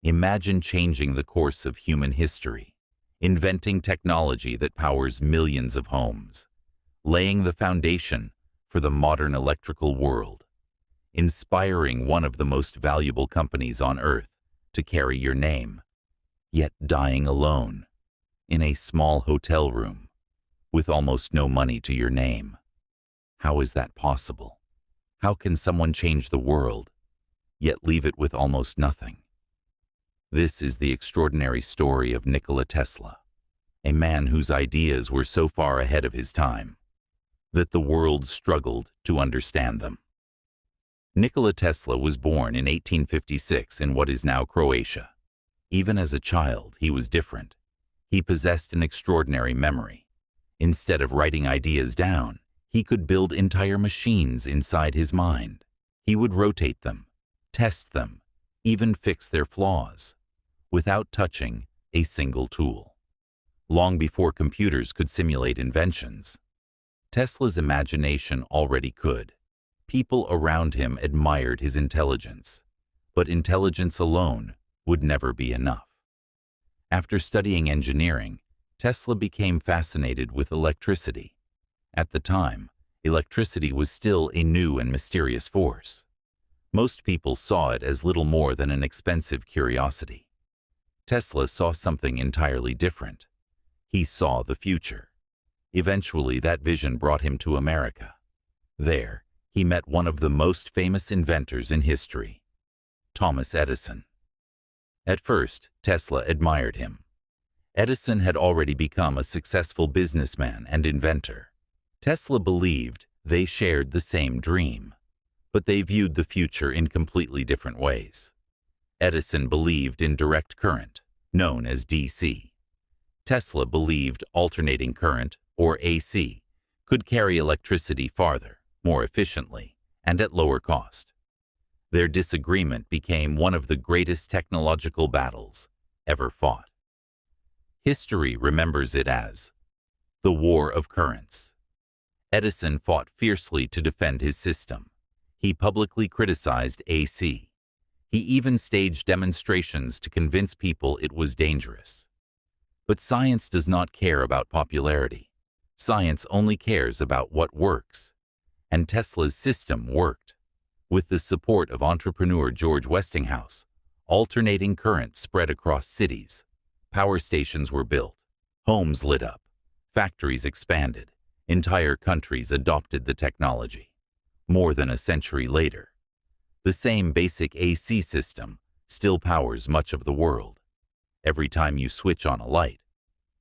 Imagine changing the course of human history, inventing technology that powers millions of homes, laying the foundation for the modern electrical world, inspiring one of the most valuable companies on earth to carry your name, yet dying alone in a small hotel room with almost no money to your name. How is that possible? How can someone change the world, yet leave it with almost nothing? This is the extraordinary story of Nikola Tesla, a man whose ideas were so far ahead of his time that the world struggled to understand them. Nikola Tesla was born in 1856 in what is now Croatia. Even as a child, he was different. He possessed an extraordinary memory. Instead of writing ideas down, he could build entire machines inside his mind. He would rotate them, test them, even fix their flaws, without touching a single tool. Long before computers could simulate inventions, Tesla's imagination already could. People around him admired his intelligence, but intelligence alone would never be enough. After studying engineering, Tesla became fascinated with electricity. At the time, electricity was still a new and mysterious force. Most people saw it as little more than an expensive curiosity. Tesla saw something entirely different. He saw the future. Eventually, that vision brought him to America. There, he met one of the most famous inventors in history, Thomas Edison. At first, Tesla admired him. Edison had already become a successful businessman and inventor. Tesla believed they shared the same dream, but they viewed the future in completely different ways. Edison believed in direct current, known as DC. Tesla believed alternating current, or AC, could carry electricity farther, more efficiently, and at lower cost. Their disagreement became one of the greatest technological battles ever fought. History remembers it as the War of Currents. Edison fought fiercely to defend his system. He publicly criticized AC. He even staged demonstrations to convince people it was dangerous. But science does not care about popularity. Science only cares about what works. And Tesla's system worked. With the support of entrepreneur George Westinghouse, alternating current spread across cities. Power stations were built, homes lit up, factories expanded, entire countries adopted the technology. More than a century later, the same basic AC system still powers much of the world. Every time you switch on a light,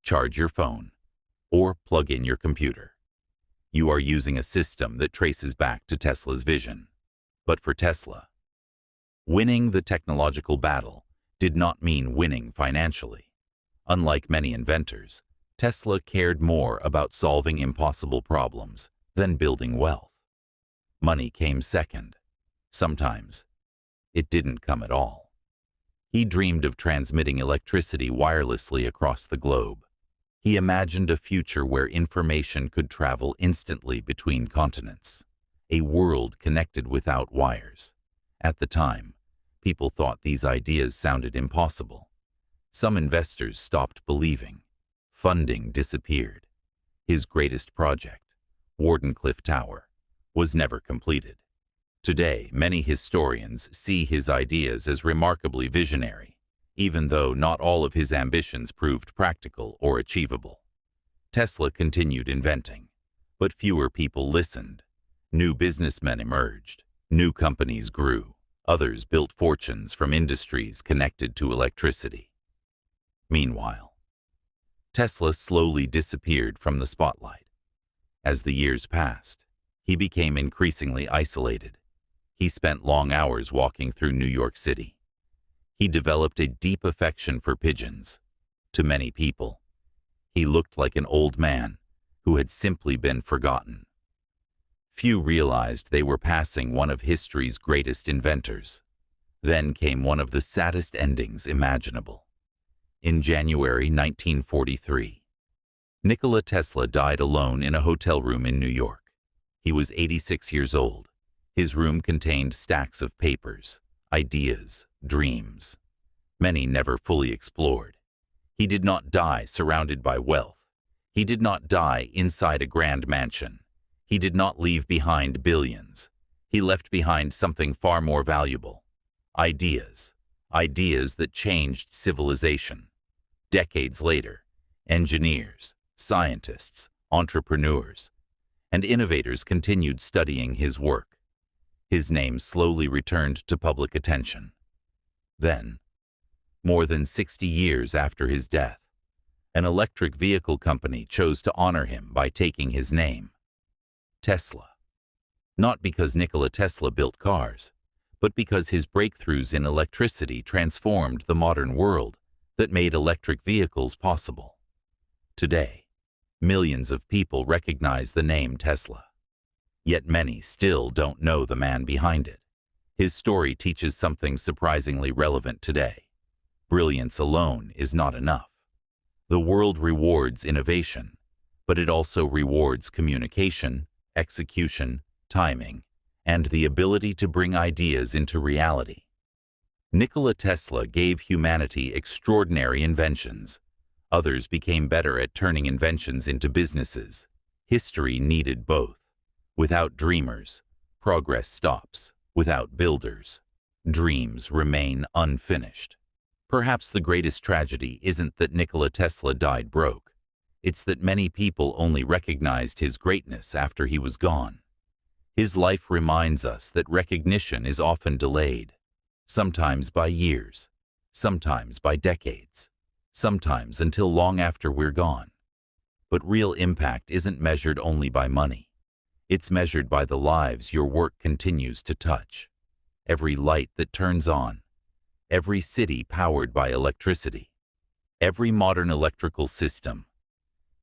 charge your phone, or plug in your computer, you are using a system that traces back to Tesla's vision. But for Tesla, winning the technological battle did not mean winning financially. Unlike many inventors, Tesla cared more about solving impossible problems than building wealth. Money came second. Sometimes, it didn't come at all. He dreamed of transmitting electricity wirelessly across the globe. He imagined a future where information could travel instantly between continents, a world connected without wires. At the time, people thought these ideas sounded impossible. Some investors stopped believing. Funding disappeared. His greatest project, Wardenclyffe Tower, was never completed. Today, many historians see his ideas as remarkably visionary, even though not all of his ambitions proved practical or achievable. Tesla continued inventing, but fewer people listened. New businessmen emerged. New companies grew. Others built fortunes from industries connected to electricity. Meanwhile, Tesla slowly disappeared from the spotlight. As the years passed, he became increasingly isolated. He spent long hours walking through New York City. He developed a deep affection for pigeons. To many people, he looked like an old man who had simply been forgotten. Few realized they were passing one of history's greatest inventors. Then came one of the saddest endings imaginable. In January 1943, Nikola Tesla died alone in a hotel room in New York. He was 86 years old. His room contained stacks of papers, ideas, dreams. many never fully explored. He did not die surrounded by wealth. He did not die inside a grand mansion. He did not leave behind billions. He left behind something far more valuable. Ideas. Ideas that changed civilization. Decades later, engineers, scientists, entrepreneurs, and innovators continued studying his work. His name slowly returned to public attention. Then, more than 60 years after his death, an electric vehicle company chose to honor him by taking his name, Tesla. Not because Nikola Tesla built cars, but because his breakthroughs in electricity transformed the modern world that made electric vehicles possible. Today, millions of people recognize the name Tesla. Yet many still don't know the man behind it. His story teaches something surprisingly relevant today. Brilliance alone is not enough. The world rewards innovation, but it also rewards communication, execution, timing, and the ability to bring ideas into reality. Nikola Tesla gave humanity extraordinary inventions. Others became better at turning inventions into businesses. History needed both. Without dreamers, progress stops. Without builders, dreams remain unfinished. Perhaps the greatest tragedy isn't that Nikola Tesla died broke. It's that many people only recognized his greatness after he was gone. His life reminds us that recognition is often delayed, sometimes by years, sometimes by decades, sometimes until long after we're gone. But real impact isn't measured only by money. It's measured by the lives your work continues to touch. Every light that turns on, every city powered by electricity, every modern electrical system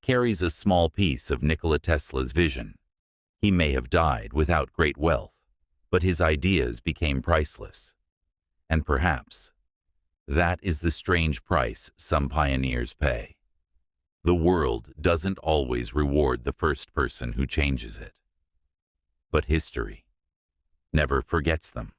carries a small piece of Nikola Tesla's vision. He may have died without great wealth, but his ideas became priceless. And perhaps that is the strange price some pioneers pay. The world doesn't always reward the first person who changes it. But history never forgets them.